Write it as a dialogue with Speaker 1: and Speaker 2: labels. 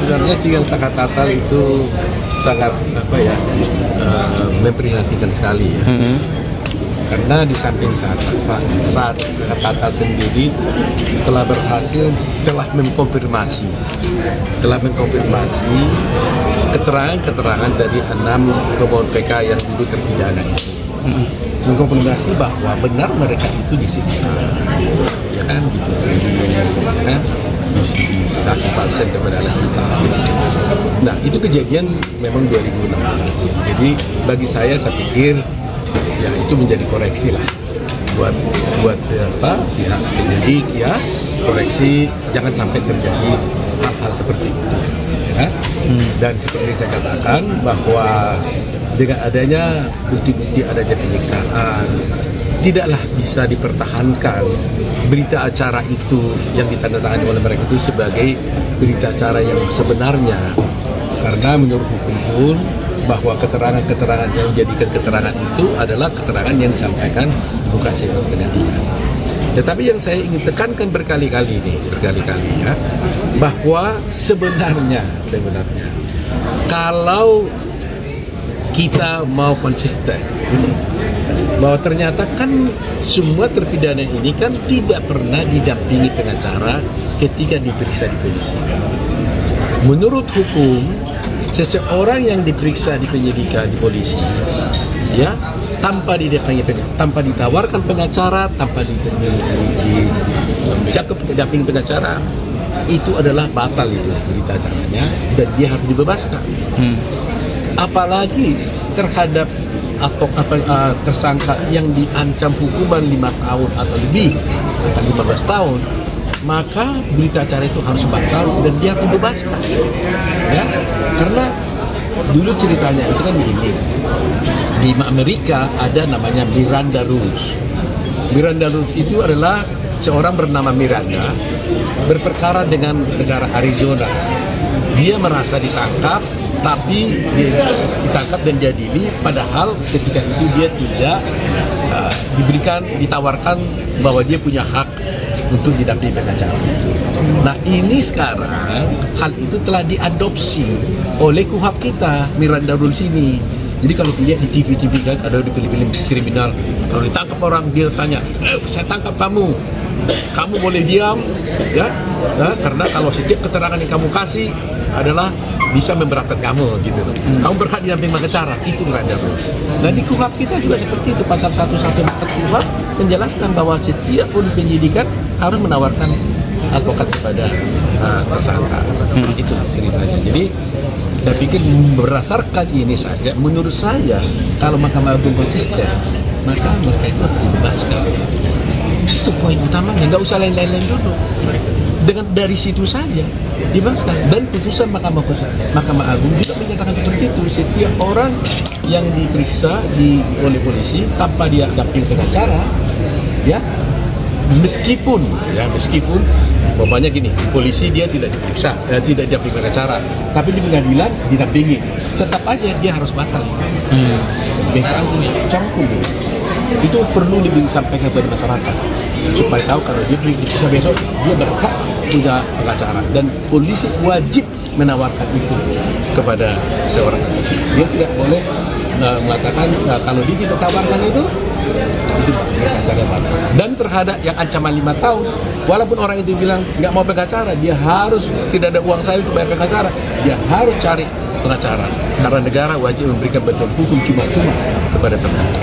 Speaker 1: Sebenarnya sidang Sakatatal itu sangat memprihatinkan sekali ya. Karena di samping saat Sakatatal sendiri telah mengkonfirmasi keterangan dari 6 pemohon PK yang dulu terpidana itu. Mengkonfirmasi bahwa benar mereka itu disiksa, ya kan, dikasih palsen kepada anak kita. Nah, itu kejadian memang 2016. Jadi bagi saya pikir ya itu menjadi koreksi lah buat pihak penyidik, ya, koreksi jangan sampai terjadi hal-hal seperti itu, ya. Dan seperti saya katakan bahwa dengan adanya bukti-bukti adanya penyiksaan, tidaklah bisa dipertahankan berita acara itu yang ditandatangani oleh mereka itu sebagai berita acara yang sebenarnya, karena menurut hukum pun bahwa keterangan-keterangan yang dijadikan keterangan itu adalah keterangan yang disampaikan bukan sidang pengadilan. Tetapi yang saya ingin tekankan berkali-kali ya, bahwa sebenarnya kalau kita mau konsisten bahwa ternyata kan semua terpidana ini kan tidak pernah didampingi pengacara ketika diperiksa di polisi. Menurut hukum, seseorang yang diperiksa di penyidikan di polisi, ya, tanpa ditawarkan pengacara, tanpa didampingi pengacara, itu adalah batal itu berita acaranya dan dia harus dibebaskan. Apalagi terhadap tersangka yang diancam hukuman 5 tahun atau lebih atau 15 tahun, maka berita acara itu harus batal dan dia harus dibebaskan, ya. Karena dulu ceritanya itu kan begini, di Amerika ada namanya Miranda Rules. Miranda Rules itu adalah seorang bernama Miranda berperkara dengan negara Arizona. Dia merasa ditangkap, tapi dia ditangkap dan diadili, padahal ketika itu dia tidak ditawarkan bahwa dia punya hak untuk didampingi pengacara. Nah, ini sekarang hal itu telah diadopsi oleh KUHP kita, Miranda Rules ini. Jadi kalau dilihat di TV kan ada di film-film kriminal, kalau ditangkap orang dia tanya, saya tangkap kamu boleh diam, ya, karena kalau setiap keterangan yang kamu kasih adalah bisa memberatkan kamu, gitu. Kamu berhak didampingi pengacara, itu Miranda Rules. Nah, di KUHP kita juga seperti itu, pasal 114 KUHP menjelaskan bahwa setiap polisi penyidikan harus menawarkan advokat kepada tersangka. Itu ceritanya. Jadi saya pikir berdasarkan ini saja, menurut saya kalau Mahkamah Agung konsisten, maka mereka itu harus dibebaskan. Itu poin utamanya, nggak usah lain-lain dulu. Dengan dari situ saja dibebaskan. Dan putusan Mahkamah Agung juga menyatakan seperti itu. Setiap orang yang diperiksa oleh polisi tanpa dia dampingi pengacara, ya, meskipun umpamanya gini, polisi dia tidak diperiksa, tidak didampingi pengacara, tapi di pengadilan didampingi, tetap aja dia harus batal. Canggung itu perlu disampaikan kepada masyarakat supaya tahu kalau dia diperiksa besok dia berhak punya pengacara, dan polisi wajib menawarkan itu kepada seorang. Dia tidak boleh mengatakan kalau dia tidak tawarkan itu pengacara batal. Dan terhadap yang ancaman 5 tahun, walaupun orang itu bilang nggak mau pengacara, dia harus, tidak ada uang saya untuk bayar pengacara, dia harus cari pengacara karena negara wajib memberikan bantuan hukum cuma-cuma kepada tersangka.